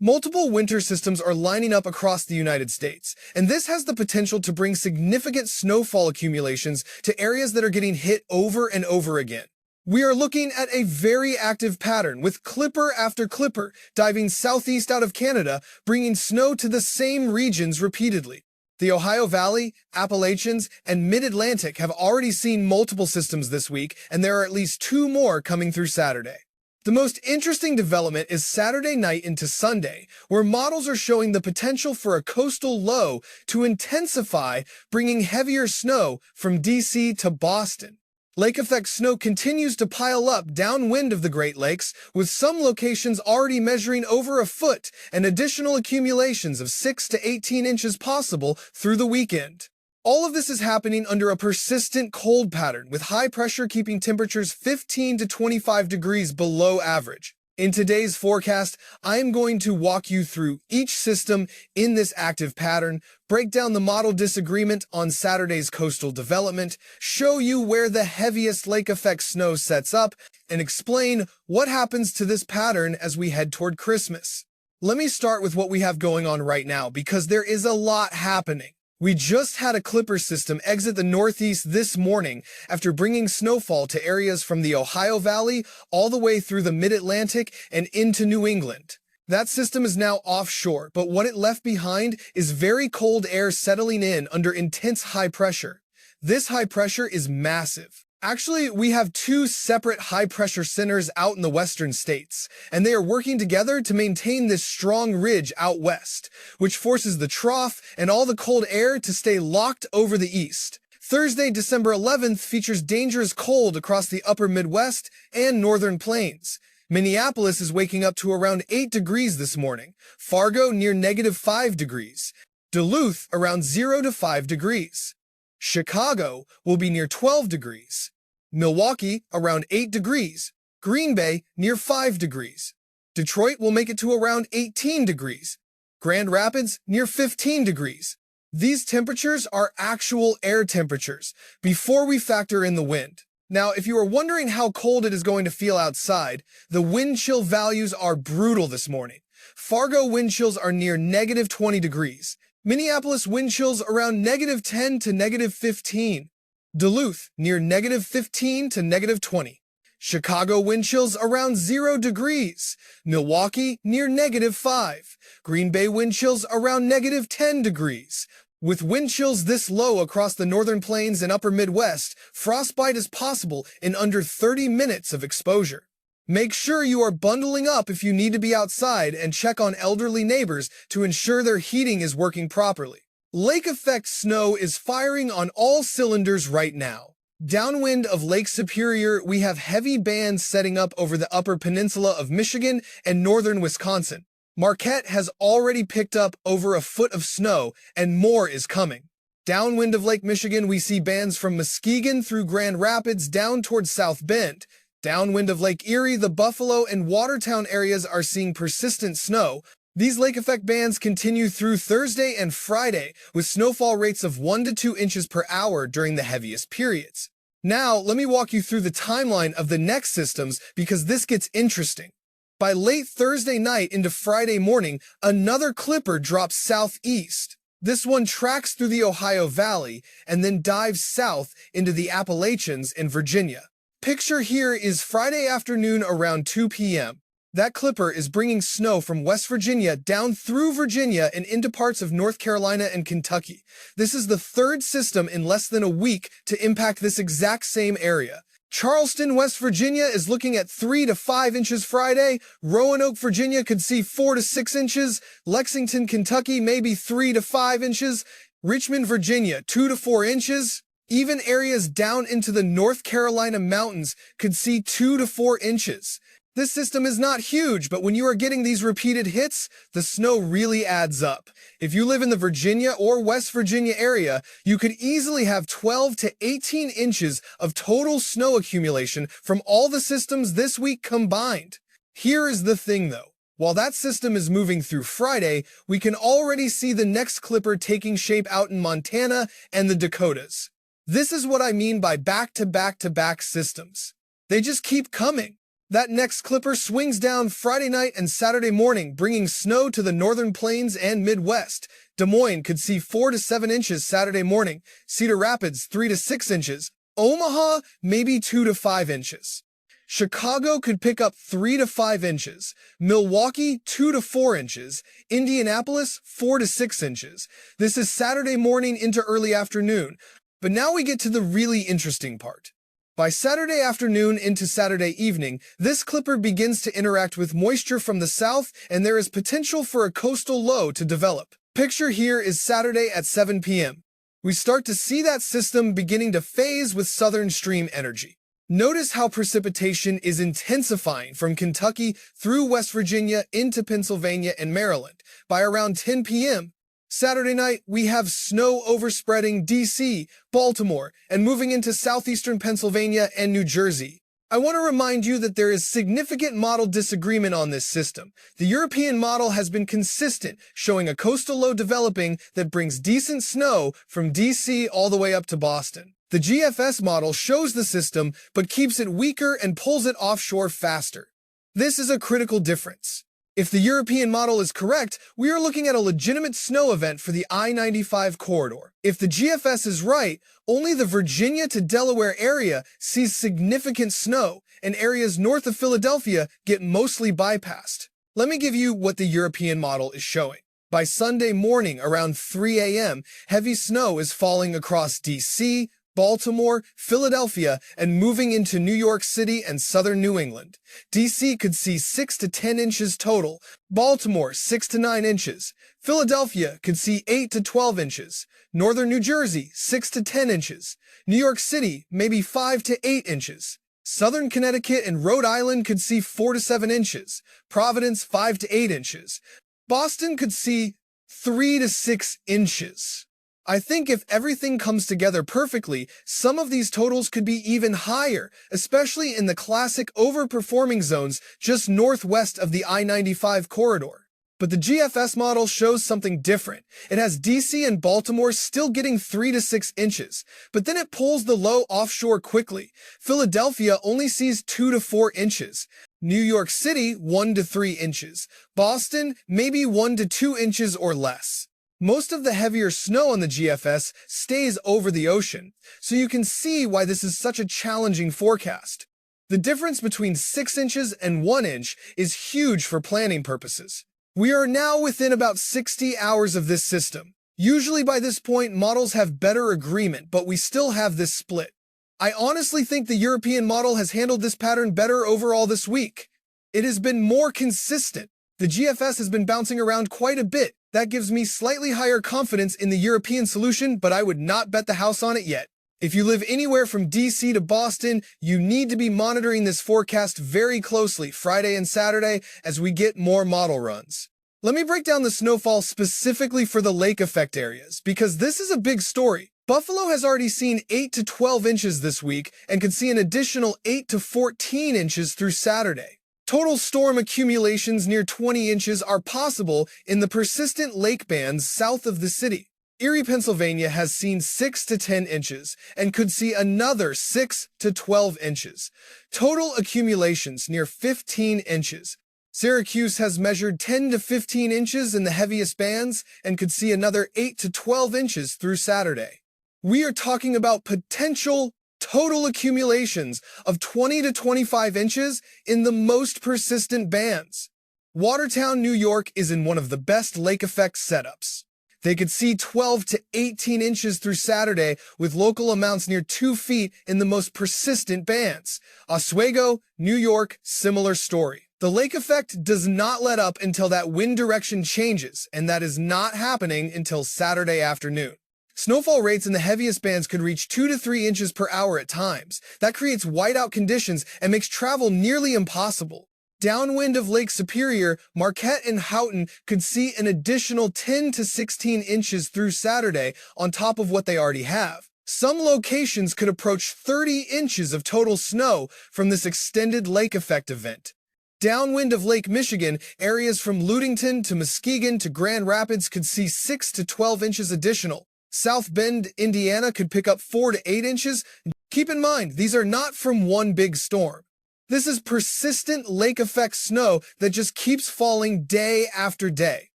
Multiple winter systems are lining up across the United States, and this has the potential to bring significant snowfall accumulations to areas that are getting hit over and over again. We are looking at a very active pattern, with clipper after clipper diving southeast out of Canada, bringing snow to the same regions repeatedly. The Ohio Valley, Appalachians, and Mid-Atlantic have already seen multiple systems this week, and there are at least 2 more coming through Saturday. The most interesting development is Saturday night into Sunday, where models are showing the potential for a coastal low to intensify, bringing heavier snow from DC to Boston. Lake effect snow continues to pile up downwind of the Great Lakes, with some locations already measuring over a foot and additional accumulations of 6 to 18 inches possible through the weekend. All of this is happening under a persistent cold pattern, with high pressure keeping temperatures 15 to 25 degrees below average. In today's forecast, I am going to walk you through each system in this active pattern, break down the model disagreement on Saturday's coastal development, show you where the heaviest lake effect snow sets up, and explain what happens to this pattern as we head toward Christmas. Let me start with what we have going on right now, because there is a lot happening. We just had a clipper system exit the Northeast this morning after bringing snowfall to areas from the Ohio Valley all the way through the Mid-Atlantic and into New England. That system is now offshore, but what it left behind is very cold air settling in under intense high pressure. This high pressure is massive. Actually, we have 2 separate high-pressure centers out in the western states, and they are working together to maintain this strong ridge out west, which forces the trough and all the cold air to stay locked over the east. Thursday, December 11th features dangerous cold across the upper Midwest and northern plains. Minneapolis is waking up to around 8 degrees this morning, Fargo near -5 degrees, Duluth around 0 to 5 degrees. Chicago will be near 12 degrees, Milwaukee around 8 degrees, Green Bay near 5 degrees. Detroit will make it to around 18 degrees, Grand Rapids near 15 degrees. These temperatures are actual air temperatures before we factor in the wind. Now, if you are wondering how cold it is going to feel outside, the wind chill values are brutal this morning. Fargo wind chills are near -20 degrees. Minneapolis wind chills around -10 to -15. Duluth near -15 to -20. Chicago wind chills around 0 degrees. Milwaukee near -5. Green Bay wind chills around -10 degrees. With wind chills this low across the northern plains and upper Midwest, frostbite is possible in under 30 minutes of exposure. Make sure you are bundling up if you need to be outside, and check on elderly neighbors to ensure their heating is working properly. Lake effect snow is firing on all cylinders right now. Downwind of Lake Superior, we have heavy bands setting up over the upper peninsula of Michigan and northern Wisconsin. Marquette has already picked up over a foot of snow, and more is coming. Downwind of Lake Michigan, we see bands from Muskegon through Grand Rapids down towards South Bend. Downwind of Lake Erie, the Buffalo and Watertown areas are seeing persistent snow. These lake effect bands continue through Thursday and Friday, with snowfall rates of 1 to 2 inches per hour during the heaviest periods. Now, let me walk you through the timeline of the next systems, because this gets interesting. By late Thursday night into Friday morning, another clipper drops southeast. This one tracks through the Ohio Valley and then dives south into the Appalachians and Virginia. Picture here is Friday afternoon around 2 p.m. That clipper is bringing snow from West Virginia down through Virginia and into parts of North Carolina and Kentucky. This is the 3rd system in less than a week to impact this exact same area. Charleston, West Virginia is looking at 3 to 5 inches Friday. Roanoke, Virginia could see 4 to 6 inches. Lexington, Kentucky, maybe 3 to 5 inches. Richmond, Virginia, 2 to 4 inches. Even areas down into the North Carolina mountains could see 2 to 4 inches. This system is not huge, but when you are getting these repeated hits, the snow really adds up. If you live in the Virginia or West Virginia area, you could easily have 12 to 18 inches of total snow accumulation from all the systems this week combined. Here is the thing though. While that system is moving through Friday, we can already see the next clipper taking shape out in Montana and the Dakotas. This is what I mean by back-to-back-to-back systems. They just keep coming. That next clipper swings down Friday night and Saturday morning, bringing snow to the northern plains and Midwest. Des Moines could see 4 to 7 inches Saturday morning, Cedar Rapids 3 to 6 inches, Omaha maybe 2 to 5 inches. Chicago could pick up 3 to 5 inches, Milwaukee 2 to 4 inches, Indianapolis 4 to 6 inches. This is Saturday morning into early afternoon. But now we get to the really interesting part. By Saturday afternoon into Saturday evening, this clipper begins to interact with moisture from the south, and there is potential for a coastal low to develop. Picture here is Saturday at 7 p.m. We start to see that system beginning to phase with southern stream energy. Notice how precipitation is intensifying from Kentucky through West Virginia into Pennsylvania and Maryland. By around 10 p.m., Saturday night, we have snow overspreading D.C., Baltimore, and moving into southeastern Pennsylvania and New Jersey. I want to remind you that there is significant model disagreement on this system. The European model has been consistent, showing a coastal low developing that brings decent snow from D.C. all the way up to Boston. The GFS model shows the system, but keeps it weaker and pulls it offshore faster. This is a critical difference. If the European model is correct, we are looking at a legitimate snow event for the I-95 corridor. If the GFS is right, only the Virginia to Delaware area sees significant snow, and areas north of Philadelphia get mostly bypassed. Let me give you what the European model is showing. By Sunday morning around 3 a.m., heavy snow is falling across D.C., Baltimore, Philadelphia, and moving into New York City and southern New England. D.C. could see 6 to 10 inches total, Baltimore 6 to 9 inches, Philadelphia could see 8 to 12 inches, northern New Jersey 6 to 10 inches, New York City maybe 5 to 8 inches. Southern Connecticut and Rhode Island could see 4 to 7 inches, Providence 5 to 8 inches. Boston could see 3 to 6 inches. I think if everything comes together perfectly, some of these totals could be even higher, especially in the classic overperforming zones just northwest of the I-95 corridor. But the GFS model shows something different. It has DC and Baltimore still getting 3 to 6 inches, but then it pulls the low offshore quickly. Philadelphia only sees 2 to 4 inches. New York City, 1 to 3 inches. Boston, maybe 1 to 2 inches or less. Most of the heavier snow on the GFS stays over the ocean, so you can see why this is such a challenging forecast. The difference between 6 inches and 1 inch is huge for planning purposes. We are now within about 60 hours of this system. Usually by this point, models have better agreement, but we still have this split. I honestly think the European model has handled this pattern better overall this week. It has been more consistent. The GFS has been bouncing around quite a bit. That gives me slightly higher confidence in the European solution, but I would not bet the house on it yet. If you live anywhere from DC to Boston, you need to be monitoring this forecast very closely Friday and Saturday as we get more model runs. Let me break down the snowfall specifically for the lake effect areas, because this is a big story. Buffalo has already seen 8 to 12 inches this week and could see an additional 8 to 14 inches through Saturday. Total storm accumulations near 20 inches are possible in the persistent lake bands south of the city. Erie, Pennsylvania has seen 6 to 10 inches and could see another 6 to 12 inches. Total accumulations near 15 inches. Syracuse has measured 10 to 15 inches in the heaviest bands and could see another 8 to 12 inches through Saturday. We are talking about potential total accumulations of 20 to 25 inches in the most persistent bands. Watertown, New York is in one of the best lake effect setups. They could see 12 to 18 inches through Saturday with local amounts near 2 feet in the most persistent bands. Oswego, New York, similar story. The lake effect does not let up until that wind direction changes, and that is not happening until Saturday afternoon. Snowfall rates in the heaviest bands could reach 2 to 3 inches per hour at times. That creates whiteout conditions and makes travel nearly impossible. Downwind of Lake Superior, Marquette and Houghton could see an additional 10 to 16 inches through Saturday on top of what they already have. Some locations could approach 30 inches of total snow from this extended lake effect event. Downwind of Lake Michigan, areas from Ludington to Muskegon to Grand Rapids could see 6 to 12 inches additional. South Bend, Indiana could pick up 4 to 8 inches. Keep in mind, these are not from one big storm. This is persistent lake effect snow that just keeps falling day after day.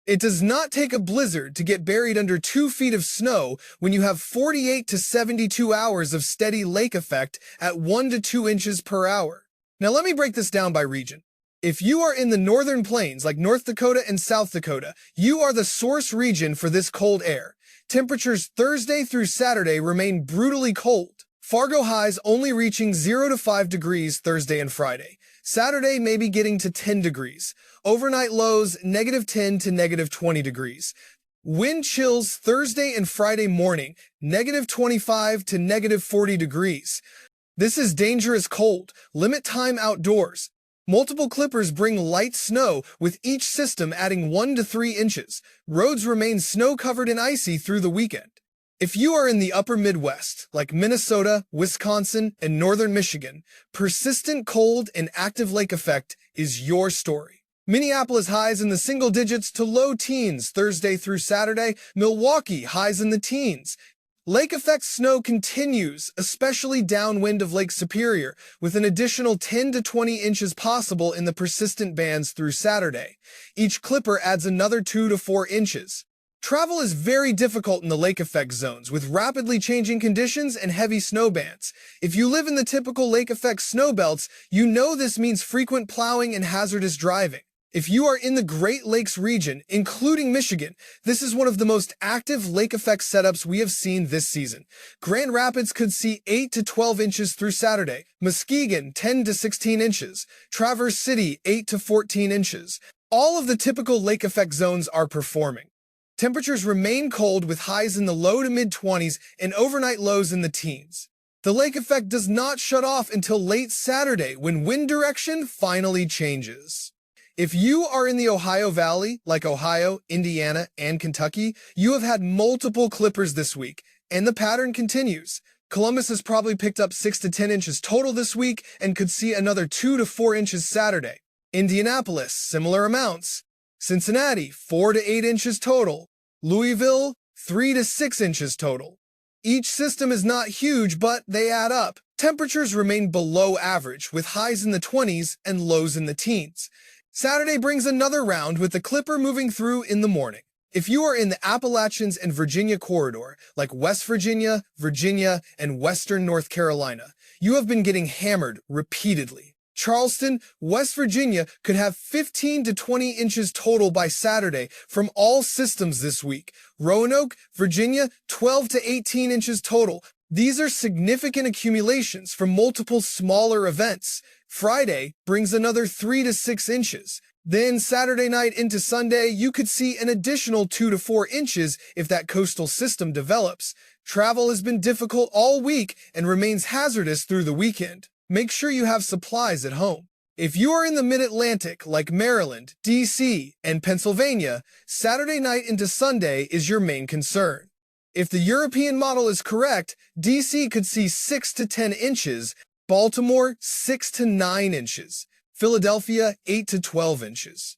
It does not take a blizzard to get buried under 2 feet of snow when you have 48 to 72 hours of steady lake effect at 1 to 2 inches per hour. Now let me break this down by region. If you are in the northern plains like North Dakota and South Dakota, you are the source region for this cold air. Temperatures Thursday through Saturday remain brutally cold. Fargo highs only reaching 0 to 5 degrees Thursday and Friday. Saturday may be getting to 10 degrees. Overnight lows -10 to -20 degrees. Wind chills Thursday and Friday morning, -25 to -40 degrees. This is dangerous cold. Limit time outdoors. Multiple clippers bring light snow, with each system adding 1 to 3 inches. Roads remain snow-covered and icy through the weekend. If you are in the upper Midwest, like Minnesota, Wisconsin, and northern Michigan, persistent cold and active lake effect is your story. Minneapolis highs in the single digits to low teens Thursday through Saturday. Milwaukee highs in the teens. Lake effect snow continues, especially downwind of Lake Superior, with an additional 10 to 20 inches possible in the persistent bands through Saturday. Each clipper adds another 2 to 4 inches. Travel is very difficult in the lake effect zones, with rapidly changing conditions and heavy snow bands. If you live in the typical lake effect snow belts, you know this means frequent plowing and hazardous driving. If you are in the Great Lakes region, including Michigan, this is one of the most active lake effect setups we have seen this season. Grand Rapids could see 8 to 12 inches through Saturday, Muskegon 10 to 16 inches, Traverse City 8 to 14 inches. All of the typical lake effect zones are performing. Temperatures remain cold with highs in the low to mid-20s and overnight lows in the teens. The lake effect does not shut off until late Saturday when wind direction finally changes. If you are in the Ohio Valley, like Ohio, Indiana, and Kentucky, you have had multiple clippers this week, and the pattern continues. Columbus has probably picked up 6 to 10 inches total this week and could see another 2 to 4 inches Saturday. Indianapolis, similar amounts. Cincinnati, 4 to 8 inches total. Louisville, 3 to 6 inches total. Each system is not huge, but they add up. Temperatures remain below average, with highs in the 20s and lows in the teens. Saturday brings another round with the clipper moving through in the morning. If you are in the Appalachians and Virginia corridor, like West Virginia, Virginia, and Western North Carolina, you have been getting hammered repeatedly. Charleston, West Virginia could have 15 to 20 inches total by Saturday from all systems this week. Roanoke, Virginia, 12 to 18 inches total. These are significant accumulations from multiple smaller events. Friday brings another 3 to 6 inches. Then Saturday night into Sunday, you could see an additional 2 to 4 inches if that coastal system develops. Travel has been difficult all week and remains hazardous through the weekend. Make sure you have supplies at home. If you are in the mid-Atlantic, like Maryland, D.C., and Pennsylvania, Saturday night into Sunday is your main concern. If the European model is correct, D.C. could see 6 to 10 inches, Baltimore 6 to 9 inches, Philadelphia 8 to 12 inches.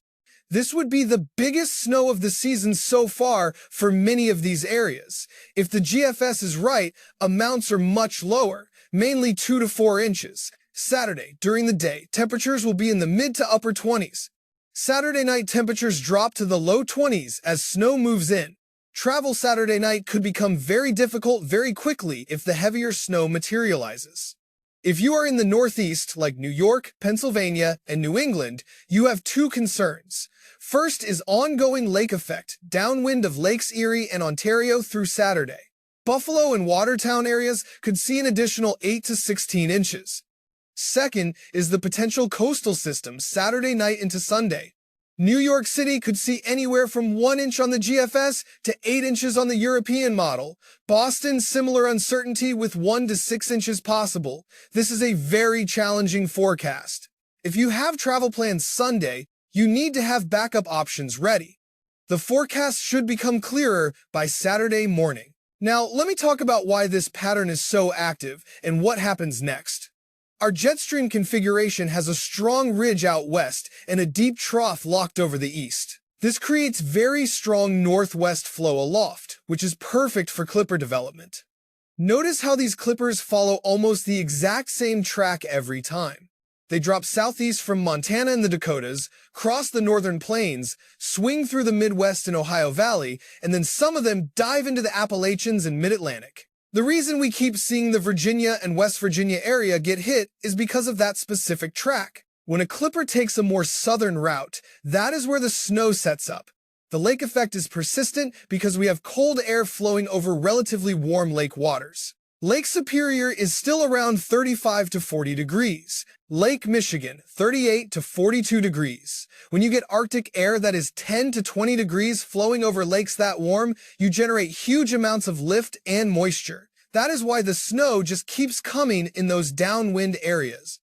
This would be the biggest snow of the season so far for many of these areas. If the GFS is right, amounts are much lower, mainly 2 to 4 inches. Saturday, during the day, temperatures will be in the mid to upper 20s. Saturday night temperatures drop to the low 20s as snow moves in. Travel Saturday night could become very difficult very quickly if the heavier snow materializes. If you are in the Northeast, like New York, Pennsylvania, and New England, you have two concerns. First is ongoing lake effect, downwind of Lakes Erie and Ontario through Saturday. Buffalo and Watertown areas could see an additional 8 to 16 inches. Second is the potential coastal system Saturday night into Sunday. New York City could see anywhere from 1 inch on the GFS to 8 inches on the European model. Boston, similar uncertainty with 1 to 6 inches possible. This is a very challenging forecast. If you have travel plans Sunday, you need to have backup options ready. The forecast should become clearer by Saturday morning. Now, let me talk about why this pattern is so active and what happens next. Our jet stream configuration has a strong ridge out west and a deep trough locked over the east. This creates very strong northwest flow aloft, which is perfect for clipper development. Notice how these clippers follow almost the exact same track every time. They drop southeast from Montana and the Dakotas, cross the northern plains, swing through the Midwest and Ohio Valley, and then some of them dive into the Appalachians and Mid-Atlantic. The reason we keep seeing the Virginia and West Virginia area get hit is because of that specific track. When a clipper takes a more southern route, that is where the snow sets up. The lake effect is persistent because we have cold air flowing over relatively warm lake waters. Lake Superior is still around 35 to 40 degrees. Lake Michigan, 38 to 42 degrees. When you get Arctic air that is 10 to 20 degrees flowing over lakes that warm, you generate huge amounts of lift and moisture. That is why the snow just keeps coming in those downwind areas.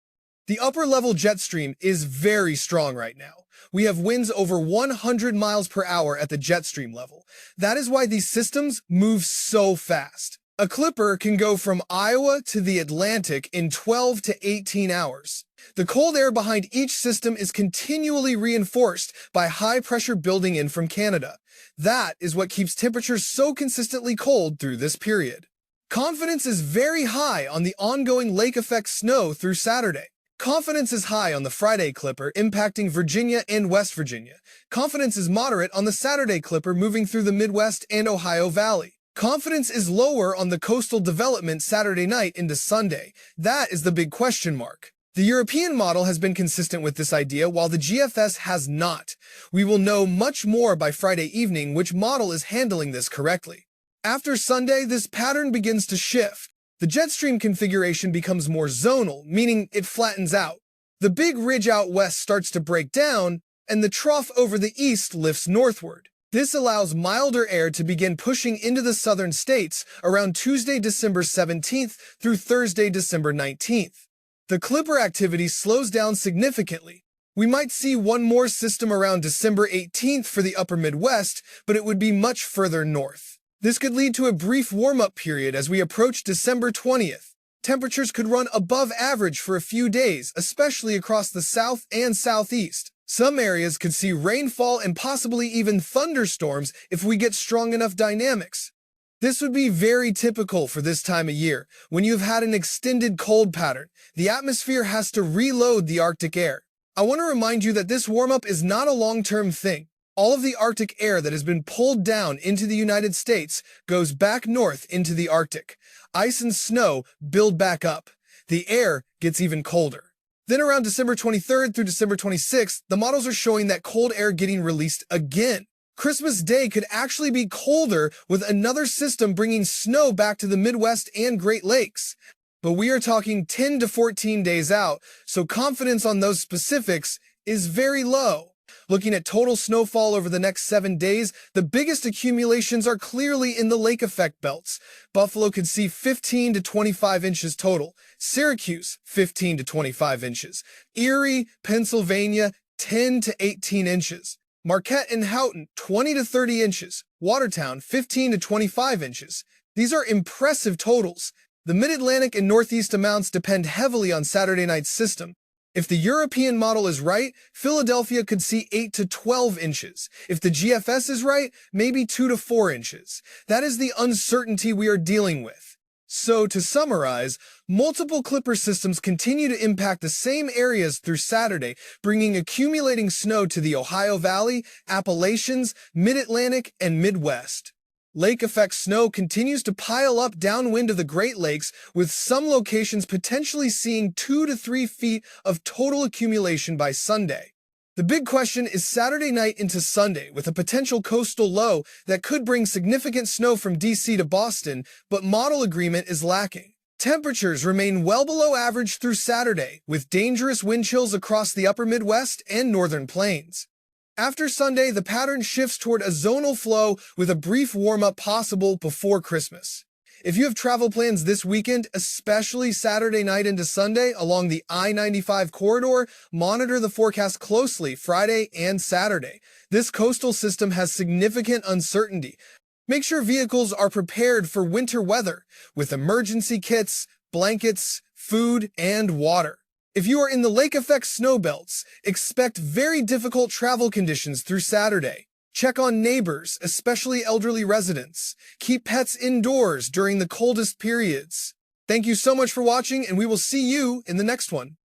The upper-level jet stream is very strong right now. We have winds over 100 miles per hour at the jet stream level. That is why these systems move so fast. A clipper can go from Iowa to the Atlantic in 12 to 18 hours. The cold air behind each system is continually reinforced by high pressure building in from Canada. That is what keeps temperatures so consistently cold through this period. Confidence is very high on the ongoing lake effect snow through Saturday. Confidence is high on the Friday clipper impacting Virginia and West Virginia. Confidence is moderate on the Saturday clipper moving through the Midwest and Ohio Valley. Confidence is lower on the coastal development Saturday night into Sunday. That is the big question mark. The European model has been consistent with this idea while the GFS has not. We will know much more by Friday evening which model is handling this correctly. After Sunday, this pattern begins to shift. The jet stream configuration becomes more zonal, meaning it flattens out. The big ridge out west starts to break down, and the trough over the east lifts northward. This allows milder air to begin pushing into the southern states around Tuesday, December 17th through Thursday, December 19th. The clipper activity slows down significantly. We might see one more system around December 18th for the upper Midwest, but it would be much further north. This could lead to a brief warm-up period as we approach December 20th. Temperatures could run above average for a few days, especially across the south and southeast. Some areas could see rainfall and possibly even thunderstorms if we get strong enough dynamics. This would be very typical for this time of year. When you've had an extended cold pattern, the atmosphere has to reload the Arctic air. I want to remind you that this warm-up is not a long-term thing. All of the Arctic air that has been pulled down into the United States goes back north into the Arctic. Ice and snow build back up. The air gets even colder. Then around December 23rd through December 26th, the models are showing that cold air getting released again. Christmas Day could actually be colder with another system bringing snow back to the Midwest and Great Lakes. But we are talking 10 to 14 days out, so confidence on those specifics is very low. Looking at total snowfall over the next 7 days, the biggest accumulations are clearly in the lake effect belts. Buffalo could see 15 to 25 inches total. Syracuse, 15 to 25 inches. Erie, Pennsylvania, 10 to 18 inches. Marquette and Houghton, 20 to 30 inches. Watertown, 15 to 25 inches. These are impressive totals. The Mid-Atlantic and Northeast amounts depend heavily on Saturday night's system. If the European model is right, Philadelphia could see 8 to 12 inches. If the GFS is right, maybe 2 to 4 inches. That is the uncertainty we are dealing with. So, to summarize, multiple clipper systems continue to impact the same areas through Saturday, bringing accumulating snow to the Ohio Valley, Appalachians, Mid-Atlantic, and Midwest. Lake effect snow continues to pile up downwind of the Great Lakes, with some locations potentially seeing 2 to 3 feet of total accumulation by Sunday. The big question is Saturday night into Sunday, with a potential coastal low that could bring significant snow from DC to Boston, but model agreement is lacking. Temperatures remain well below average through Saturday, with dangerous wind chills across the upper Midwest and northern plains. After Sunday, the pattern shifts toward a zonal flow with a brief warm-up possible before Christmas. If you have travel plans this weekend, especially Saturday night into Sunday along the I-95 corridor, monitor the forecast closely Friday and Saturday. This coastal system has significant uncertainty. Make sure vehicles are prepared for winter weather with emergency kits, blankets, food, and water. If you are in the lake effect snow belts, expect very difficult travel conditions through Saturday. Check on neighbors, especially elderly residents. Keep pets indoors during the coldest periods. Thank you so much for watching, and we will see you in the next one.